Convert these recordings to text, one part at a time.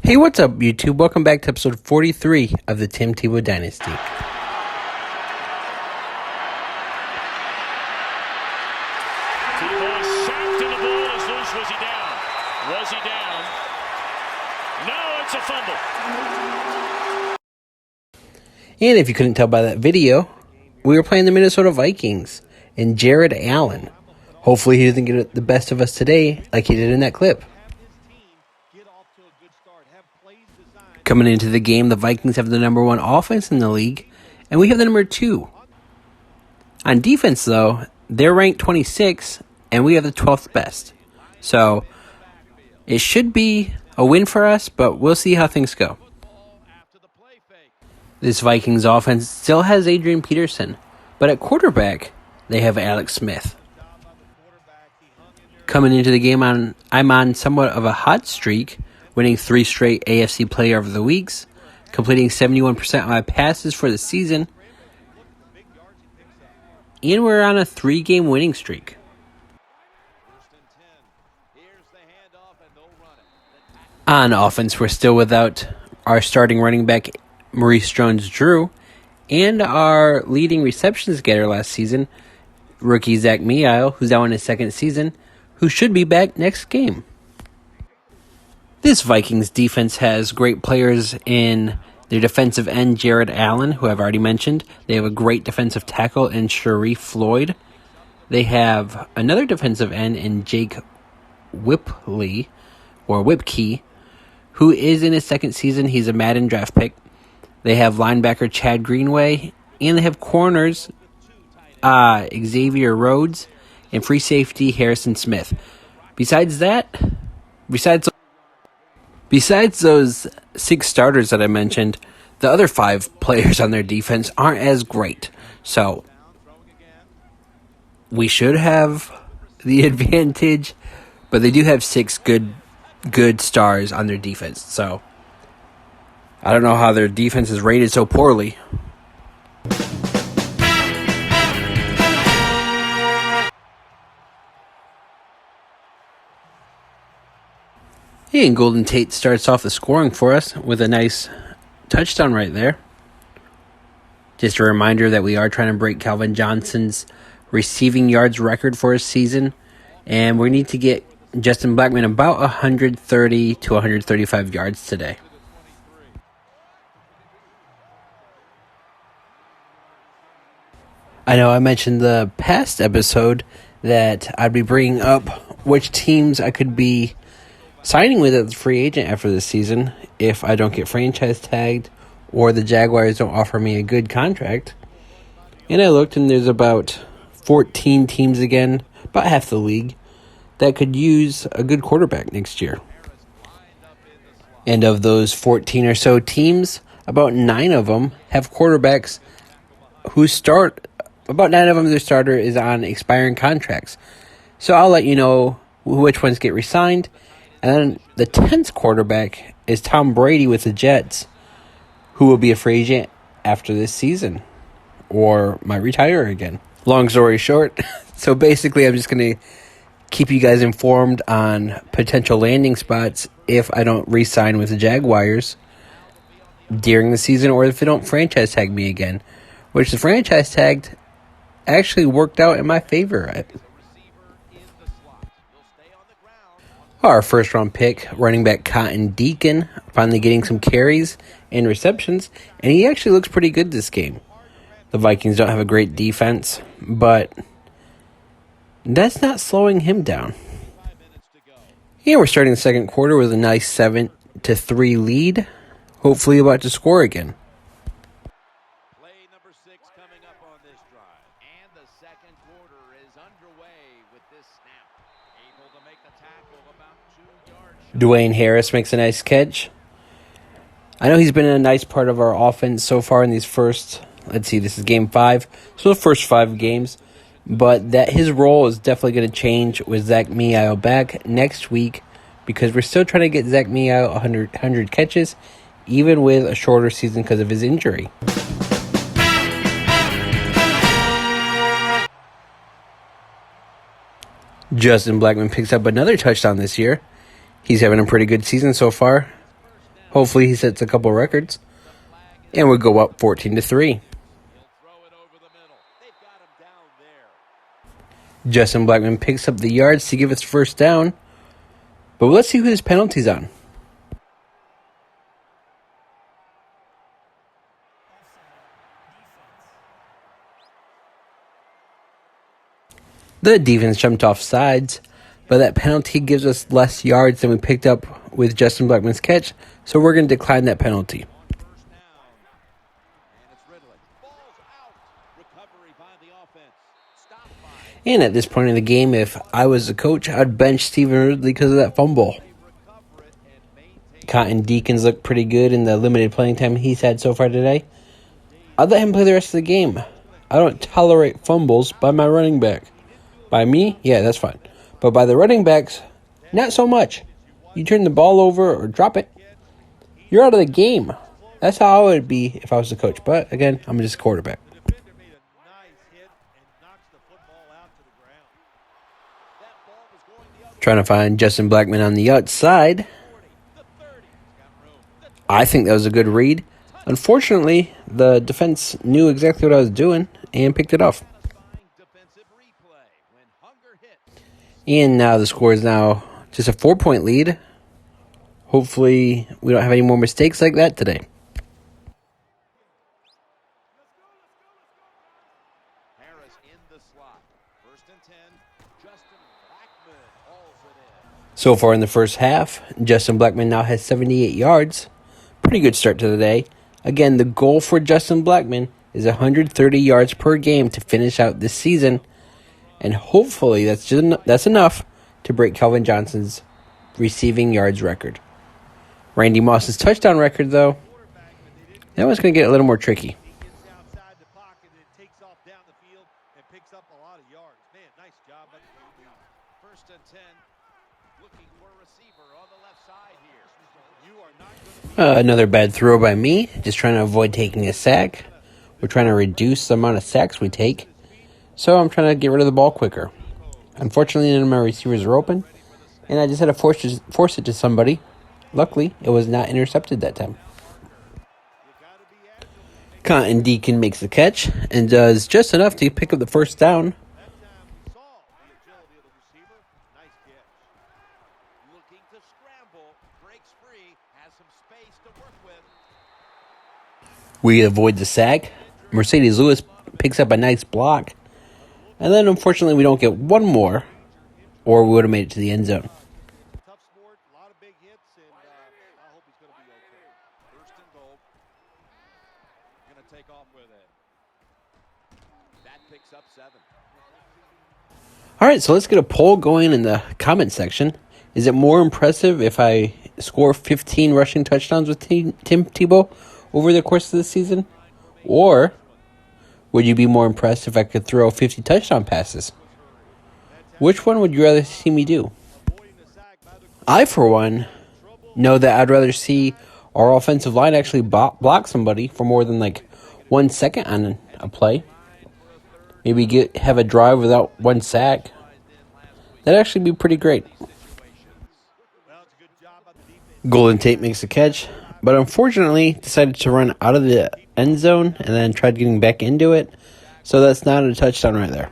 Hey, what's up, YouTube? Welcome back to episode 43 of the Tim Tebow dynasty. Tebow sacked and the ball is loose. Was he down? Was he down? No, it's a fumble. And if you couldn't tell by that video, we were playing the Minnesota Vikings and Jared Allen. Hopefully he doesn't get the best of us today like he did in that clip. Coming into the game, the Vikings have the number 1 offense in the league, and we have the number 2. On defense, though, they're ranked 26, and we have the 12th best. So, it should be a win for us, but we'll see how things go. This Vikings offense still has Adrian Peterson, but at quarterback, they have Alex Smith. Coming into the game, I'm on somewhat of a hot streak, winning 3 straight AFC Player of the Weeks, completing 71% of my passes for the season, and we're on a 3-game winning streak. On offense, we're still without our starting running back, Maurice Jones-Drew, and our leading receptions getter last season, rookie Zach Meeil, who's now in his 2nd season, who should be back next game. This Vikings defense has great players in their defensive end, Jared Allen, who I've already mentioned. They have a great defensive tackle in Sharif Floyd. They have another defensive end in Jake Whipkey, who is in his 2nd season. He's a Madden draft pick. They have linebacker Chad Greenway, and they have corners Xavier Rhodes and free safety Harrison Smith. Besides those 6 starters that I mentioned, the other 5 players on their defense aren't as great. So, we should have the advantage, but they do have 6 good stars on their defense. So, I don't know how their defense is rated so poorly. And Golden Tate starts off the scoring for us with a nice touchdown right there. Just a reminder that we are trying to break Calvin Johnson's receiving yards record for his season. And we need to get Justin Blackmon about 130 to 135 yards today. I know I mentioned the past episode that I'd be bringing up which teams I could be signing with as a free agent after this season if I don't get franchise tagged or the Jaguars don't offer me a good contract. And I looked, and there's about 14 teams again, about half the league, that could use a good quarterback next year. And of those 14 or so teams, about 9 of them have quarterbacks who start. About 9 of them, their starter is on expiring contracts. So I'll let you know which ones get re-signed. And then the 10th quarterback is Tom Brady with the Jets, who will be a free agent after this season or might retire again. Long story short, so basically I'm just going to keep you guys informed on potential landing spots if I don't re-sign with the Jaguars during the season or if they don't franchise tag me again, which the franchise tagged actually worked out in my favor. Our first-round pick, running back Cotton Deacon, finally getting some carries and receptions, and he actually looks pretty good this game. The Vikings don't have a great defense, but that's not slowing him down. And we're starting the 2nd quarter with a nice 7-3 lead, hopefully about to score again. Play number 6 coming up on this drive, and the 2nd quarter is underway with this snap. Able to make the tackle about 2 yards. Dwayne Harris makes a nice catch. I know he's been a nice part of our offense so far in these first, this is game 5, so the first 5 games. But that his role is definitely going to change with Zach Meeil back next week because we're still trying to get Zach Meeil 100 catches, even with a shorter season because of his injury. Justin Blackmon picks up another touchdown this year. He's having a pretty good season so far. Hopefully he sets a couple records. And we go up 14-3. Justin Blackman picks up the yards to give us first down. But let's see who his penalty's on. The defense jumped off sides, but that penalty gives us less yards than we picked up with Justin Blackman's catch, so we're going to decline that penalty. And at this point in the game, if I was the coach, I'd bench Steven Ridley because of that fumble. Cotton Deacons look pretty good in the limited playing time he's had so far today. I'd let him play the rest of the game. I don't tolerate fumbles by my running back. By me, yeah, that's fine. But by the running backs, not so much. You turn the ball over or drop it, you're out of the game. That's how I would be if I was the coach. But again, I'm just a quarterback. Trying to find Justin Blackman on the outside. I think that was a good read. Unfortunately, the defense knew exactly what I was doing and picked it off. And now the score is now just a 4-point lead. Hopefully, we don't have any more mistakes like that today. So far in the first half, Justin Blackman now has 78 yards. Pretty good start to the day. Again, the goal for Justin Blackman is 130 yards per game to finish out this season. And hopefully that's enough to break Calvin Johnson's receiving yards record. Randy Moss's touchdown record, though, that one's going to get a little more tricky. Another bad throw by me, just trying to avoid taking a sack. We're trying to reduce the amount of sacks we take. So I'm trying to get rid of the ball quicker. Unfortunately, none of my receivers are open, and I just had to force it to somebody. Luckily, it was not intercepted that time. Cotton Deacon makes the catch and does just enough to pick up the first down. We avoid the sack. Mercedes Lewis picks up a nice block. And then, unfortunately, we don't get one more, or we would have made it to the end zone. All right, so let's get a poll going in the comment section. Is it more impressive if I score 15 rushing touchdowns with Tim Tebow over the course of the season? Or would you be more impressed if I could throw 50 touchdown passes? Which one would you rather see me do? I, for one, know that I'd rather see our offensive line actually block somebody for more than 1 second on a play. Maybe have a drive without one sack. That'd actually be pretty great. Golden Tate makes the catch, but unfortunately decided to run out of the end zone and then tried getting back into it. So that's not a touchdown right there.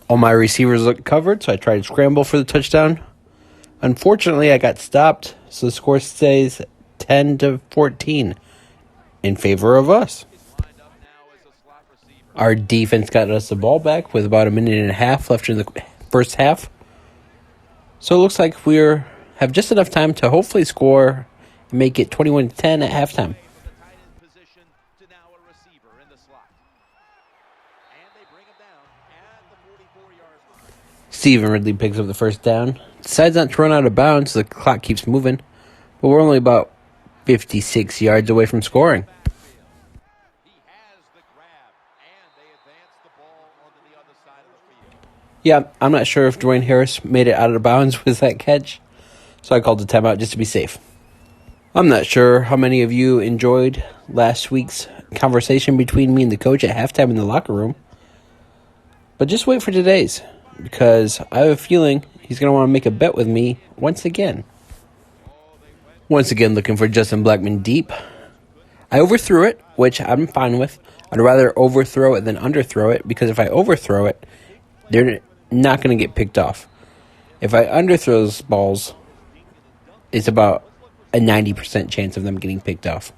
All my receivers look covered, so I tried to scramble for the touchdown. Unfortunately, I got stopped, so the score stays 10-14 in favor of us. Our defense got us the ball back with about a minute and a half left in the first half. So it looks like we have just enough time to hopefully score and make it 21-10 at halftime. Steven Ridley picks up the first down. Decides not to run out of bounds, so the clock keeps moving. But we're only about 56 yards away from scoring. Yeah, I'm not sure if Dwayne Harris made it out of bounds with that catch, so I called the timeout just to be safe. I'm not sure how many of you enjoyed last week's conversation between me and the coach at halftime in the locker room, but just wait for today's, because I have a feeling he's going to want to make a bet with me once again. Once again, looking for Justin Blackmon deep. I overthrew it, which I'm fine with. I'd rather overthrow it than underthrow it, because if I overthrow it, they're not going to get picked off. If I underthrow those balls, it's about a 90% chance of them getting picked off.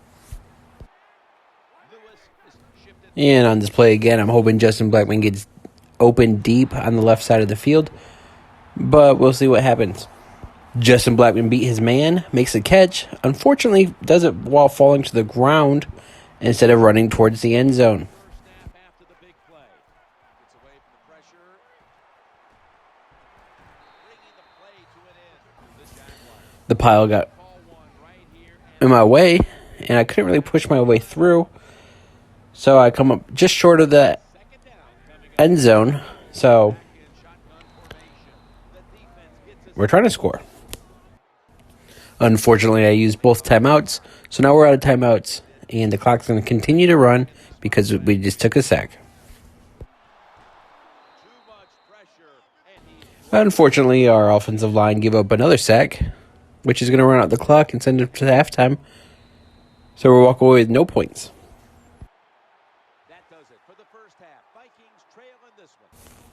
And on this play again, I'm hoping Justin Blackmon gets open deep on the left side of the field, but we'll see what happens. Justin Blackmon beat his man, makes a catch. Unfortunately, does it while falling to the ground instead of running towards the end zone. The pile got in my way, and I couldn't really push my way through. So I come up just short of the end zone. So we're trying to score. Unfortunately, I used both timeouts. So now we're out of timeouts. And the clock's going to continue to run because we just took a sack. Unfortunately, our offensive line gave up another sack, which is going to run out the clock and send it to halftime. So we'll walk away with no points.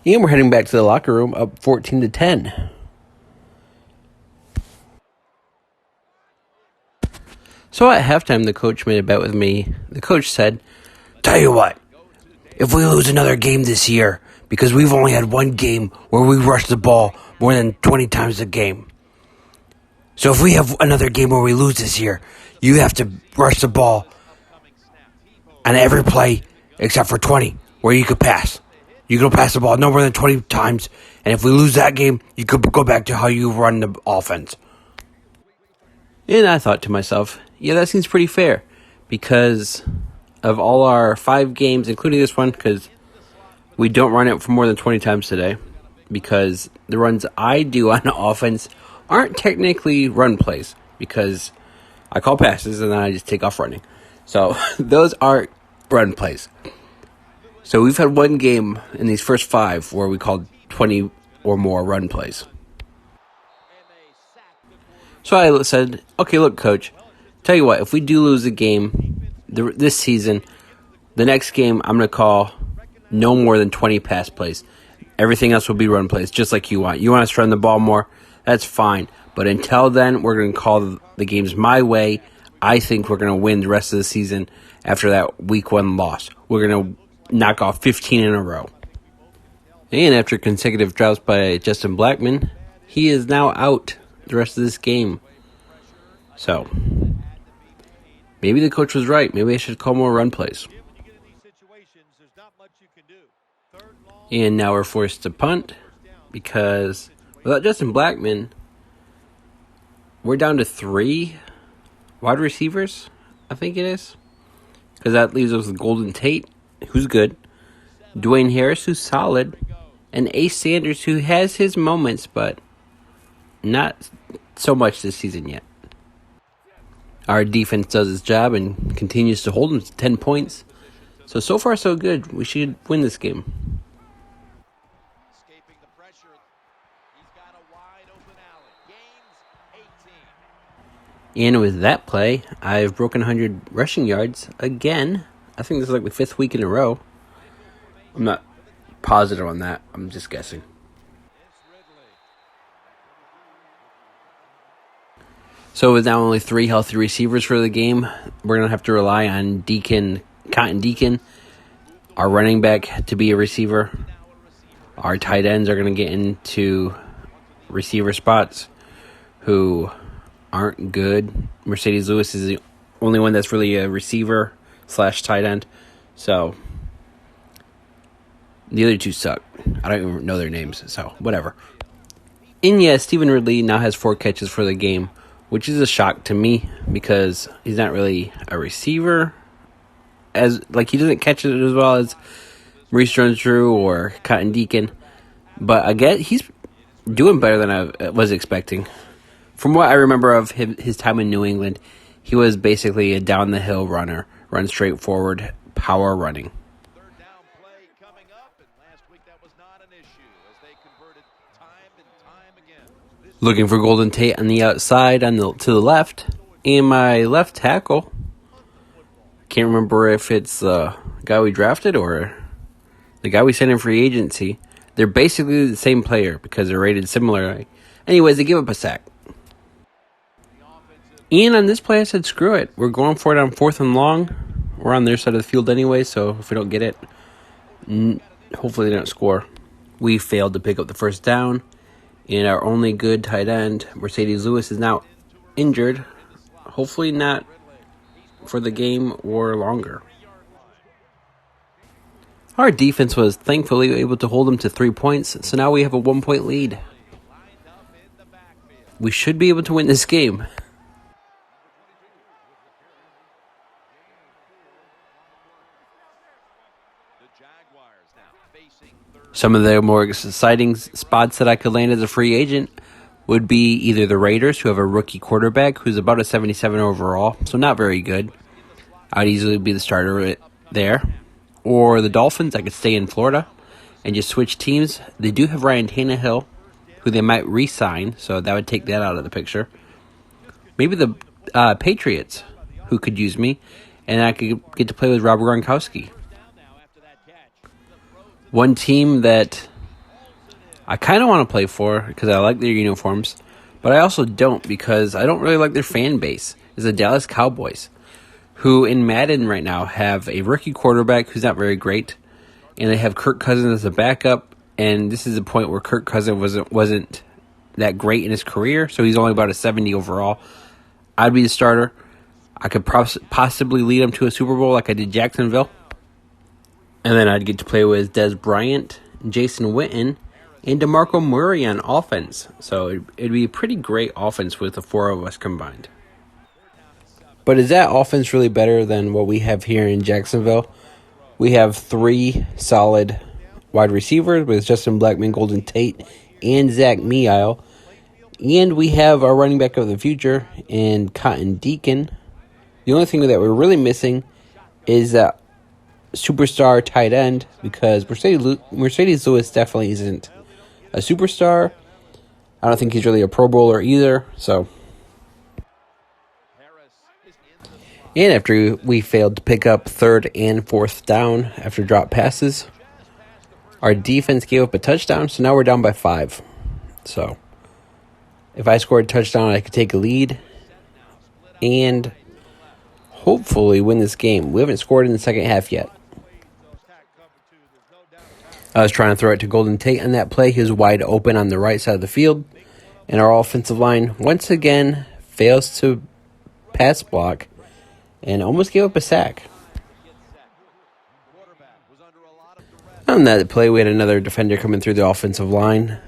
And we're heading back to the locker room up 14-10. So at halftime, the coach made a bet with me. The coach said, "Tell you what, if we lose another game this year, because we've only had one game where we rushed the ball more than 20 times a game. So if we have another game where we lose this year, you have to rush the ball on every play except for 20, where you could pass. You can pass the ball no more than 20 times, and if we lose that game, you could go back to how you run the offense." And I thought to myself, yeah, that seems pretty fair, because of all our 5 games, including this one, because we don't run it for more than 20 times today, because the runs I do on offense aren't technically run plays, because I call passes and then I just take off running. So those aren't run plays. So we've had one game in these first 5 where we called 20 or more run plays. So I said, okay, look, coach, tell you what, if we do lose a game this season, the next game I'm going to call no more than 20 pass plays. Everything else will be run plays, just like you want. You want us to run the ball more? That's fine. But until then, we're going to call the games my way. I think we're going to win the rest of the season after that week 1 loss. We're going to knock off 15 in a row. And after consecutive droughts by Justin Blackmon, he is now out the rest of this game. So maybe the coach was right. Maybe I should call more run plays. And now we're forced to punt because without Justin Blackmon, we're down to 3 wide receivers, I think it is. Because that leaves us with Golden Tate, who's good, Dwayne Harris, who's solid, and Ace Sanders, who has his moments, but not so much this season yet. Our defense does its job and continues to hold them to 10 points. So far, so good. We should win this game. And with that play, I've broken 100 rushing yards again. I think this is like the 5th week in a row. I'm not positive on that. I'm just guessing. So with now only 3 healthy receivers for the game, we're going to have to rely on Cotton Deacon, our running back, to be a receiver. Our tight ends are going to get into receiver spots who aren't good. Mercedes Lewis is the only one that's really a receiver / tight end. So the other 2 suck. I don't even know their names, so whatever. And yeah, Stephen Ridley now has 4 catches for the game, which is a shock to me because he's not really a receiver. He doesn't catch it as well as Maurice Jones-Drew or Cotton Deacon. But again, he's doing better than I was expecting. From what I remember of his time in New England, he was basically a down-the-hill runner, run straight forward, power running. Third down play coming up, and last week that was not an issue as they converted time and time again. Looking for Golden Tate on the outside to the left. And my left tackle, can't remember if it's the guy we drafted or the guy we sent in free agency. They're basically the same player because they're rated similarly. Anyways, they give up a sack. And on this play, I said, screw it. We're going for it on 4th and long. We're on their side of the field anyway, so if we don't get it, hopefully they don't score. We failed to pick up the first down. And our only good tight end, Mercedes Lewis, is now injured. Hopefully not for the game or longer. Our defense was thankfully able to hold them to 3 points, so now we have a 1-point lead. We should be able to win this game. Some of the more exciting spots that I could land as a free agent would be either the Raiders, who have a rookie quarterback who's about a 77 overall, so not very good. I'd easily be the starter there. Or the Dolphins, I could stay in Florida and just switch teams. They do have Ryan Tannehill, who they might re-sign, so that would take that out of the picture. Maybe the Patriots, who could use me, and I could get to play with Rob Gronkowski. One team that I kind of want to play for because I like their uniforms, but I also don't because I don't really like their fan base, is the Dallas Cowboys, who in Madden right now have a rookie quarterback who's not very great, and they have Kirk Cousins as a backup, and this is a point where Kirk Cousins wasn't that great in his career, so he's only about a 70 overall. I'd be the starter. I could possibly lead him to a Super Bowl like I did Jacksonville. And then I'd get to play with Des Bryant, Jason Witten, and DeMarco Murray on offense. So it'd be a pretty great offense with the 4 of us combined. But is that offense really better than what we have here in Jacksonville? We have 3 solid wide receivers with Justin Blackmon, Golden Tate, and Zach Meeil. And we have our running back of the future in Cotton Deacon. The only thing that we're really missing is that superstar tight end, because Mercedes Lewis definitely isn't a superstar. I don't think he's really a Pro Bowler either. So, and after we failed to pick up 3rd and 4th down after drop passes, our defense gave up a touchdown. So now we're down by 5. So if I scored a touchdown, I could take a lead and hopefully win this game. We haven't scored in the second half yet. I was trying to throw it to Golden Tate on that play. He was wide open on the right side of the field. And our offensive line, once again, fails to pass block and almost gave up a sack. On that play, we had another defender coming through the offensive line.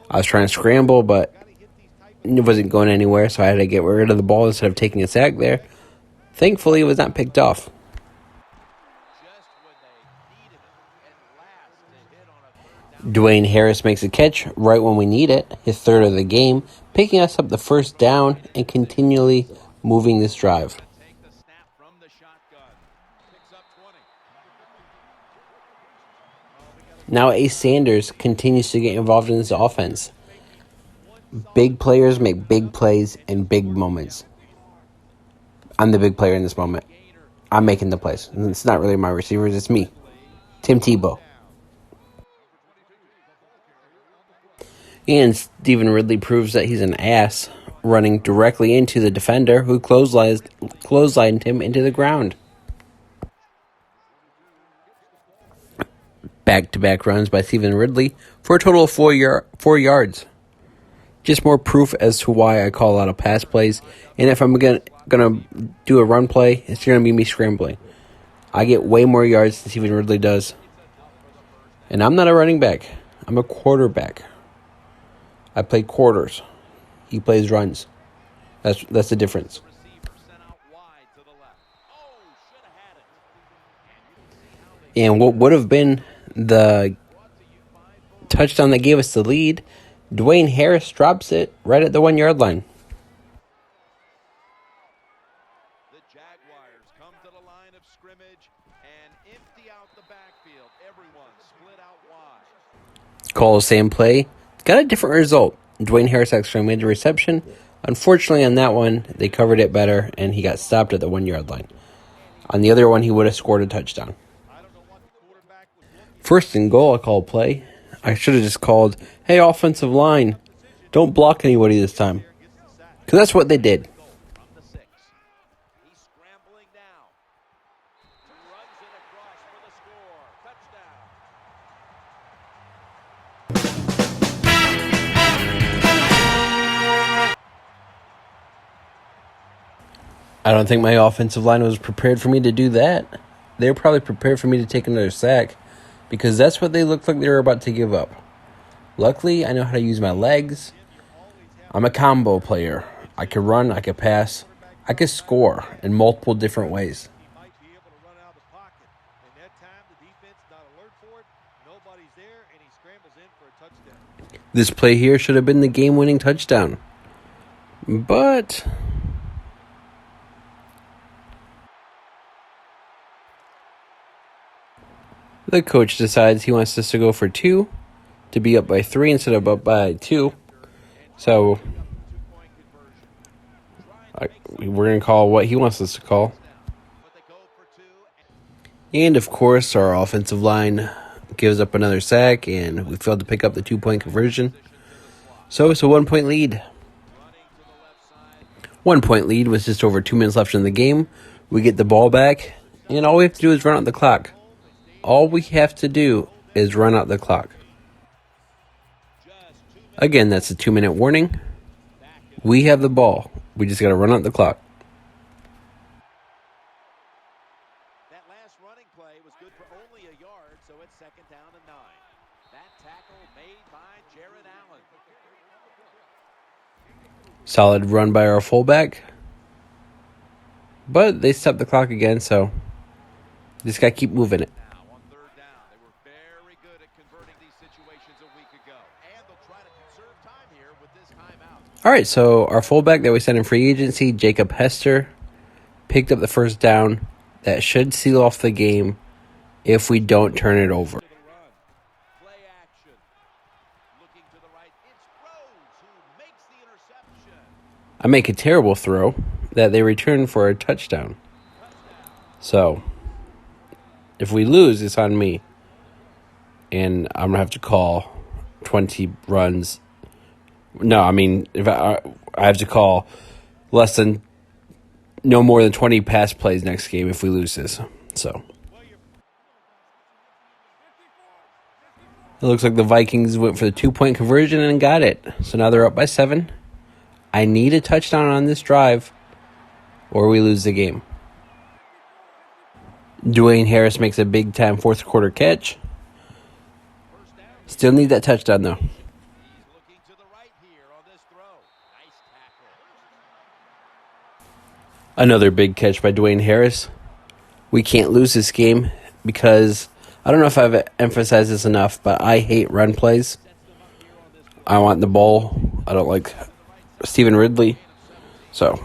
I was trying to scramble, but it wasn't going anywhere, so I had to get rid of the ball instead of taking a sack there. Thankfully, it was not picked off. Dwayne Harris makes a catch right when we need it, his 3rd of the game, picking us up the first down and continually moving this drive. Now Ace Sanders continues to get involved in this offense. Big players make big plays in big moments. I'm the big player in this moment. I'm making the plays. It's not really my receivers, it's me, Tim Tebow. And Stephen Ridley proves that he's an ass, running directly into the defender who clotheslined him into the ground. Back-to-back runs by Stephen Ridley for a total of 4 yards. Just more proof as to why I call out a pass plays. And if I'm gonna do a run play, it's gonna be me scrambling. I get way more yards than Stephen Ridley does. And I'm not a running back. I'm a quarterback. I play quarters. He plays runs. That's the difference. And what would have been the touchdown that gave us the lead, Dwayne Harris drops it right at the 1 yard line. The Jaguars come to the line of scrimmage and empty out the backfield. Everyone split out wide. Call the same play. Got a different result. Dwayne Harris actually made the reception. Unfortunately, on that one, they covered it better, and he got stopped at the 1-yard line. On the other one, he would have scored a touchdown. First and goal, I called play. I should have just called, hey, offensive line, don't block anybody this time. Because that's what they did. From the 6. He's scrambling now. Runs it across for the score. Touchdown. I don't think my offensive line was prepared for me to do that. They were probably prepared for me to take another sack because that's what they looked like they were about to give up. Luckily, I know how to use my legs. I'm a combo player. I can run, I can pass, I can score in multiple different ways. He might be able to run out of the pocket. And that time, the defense not alert for it. Nobody's there, and he scrambles in for a touchdown. This play here should have been the game-winning touchdown. But the coach decides he wants us to go for 2, to be up by 3 instead of up by 2. So we're going to call what he wants us to call. And, of course, our offensive line gives up another sack, and we failed to pick up the 2-point conversion. So it's a 1-point lead. 1-point lead with just over 2 minutes left in the game. We get the ball back, and all we have to do is run out the clock. All we have to do is run out the clock. Again, that's a 2-minute warning. We have the ball. We just got to run out the clock. That last running play was good for only a yard, so it's 2nd down and 9. That tackle made by Jared Allen. Solid run by our fullback. But they stopped the clock again, so just got to keep moving it. Now on 3rd down, they were very good at converting these situations a week ago. And they'll try to conserve time here with this timeout. All right, so our fullback that we sent in free agency, Jacob Hester, picked up the first down. That should seal off the game if we don't turn it over. To the run. Play action. Looking to the right. It's Rhodes who makes the interception. I make a terrible throw that they return for a touchdown. So if we lose, it's on me. And I'm going to have to call 20 runs. No, I mean, if I have to call no more than 20 pass plays next game if we lose this. So it looks like the Vikings went for the 2-point conversion and got it. So now they're up by 7. I need a touchdown on this drive or we lose the game. Dwayne Harris makes a big-time fourth-quarter catch. Still need that touchdown, though. He's looking to the right here on this throw. Nice tackle. Another big catch by Dwayne Harris. We can't lose this game because I don't know if I've emphasized this enough, but I hate run plays. I want the ball. I don't like Stephen Ridley. So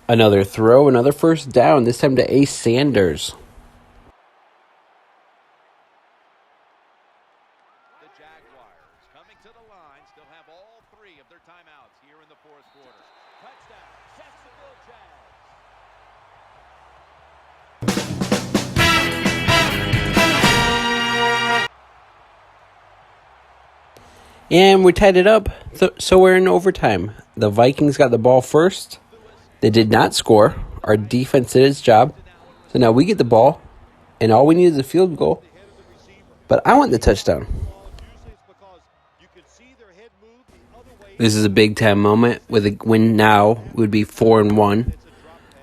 another throw, another first down, this time to Ace Sanders. The Jaguars coming to the line still have all 3 of their timeouts here in the 4th quarter. Touchdown, Jacksonville Jags. And we tied it up, so we're in overtime. The Vikings got the ball first. They did not score. Our defense did its job. So now we get the ball, and all we need is a field goal. But I want the touchdown. This is a big-time moment. With a win now, we would be 4-1.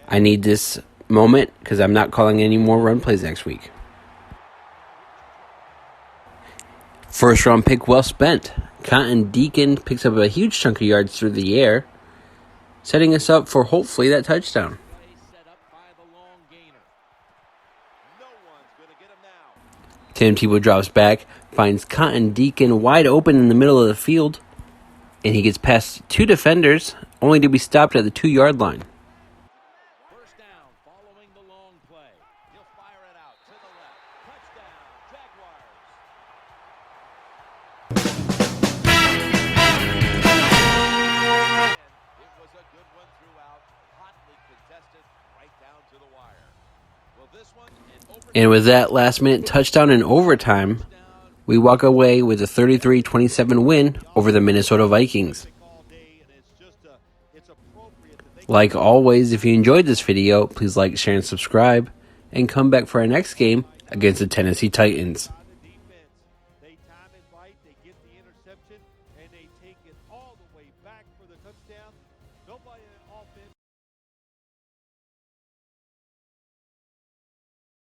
I need this moment because I'm not calling any more run plays next week. First-round pick well spent. Cotton Deacon picks up a huge chunk of yards through the air, setting us up for hopefully that touchdown. Tim Tebow drops back, finds Cotton Deacon wide open in the middle of the field, and he gets past 2 defenders, only to be stopped at the 2-yard line. First down following the long play. He'll fire it out to the left. Touchdown, Jaguars. And with that last-minute touchdown in overtime, we walk away with a 33-27 win over the Minnesota Vikings. Like always, if you enjoyed this video, please like, share, and subscribe, and come back for our next game against the Tennessee Titans. They time it right, they get the interception, and they take it all the way back for the touchdown. Nobody in offense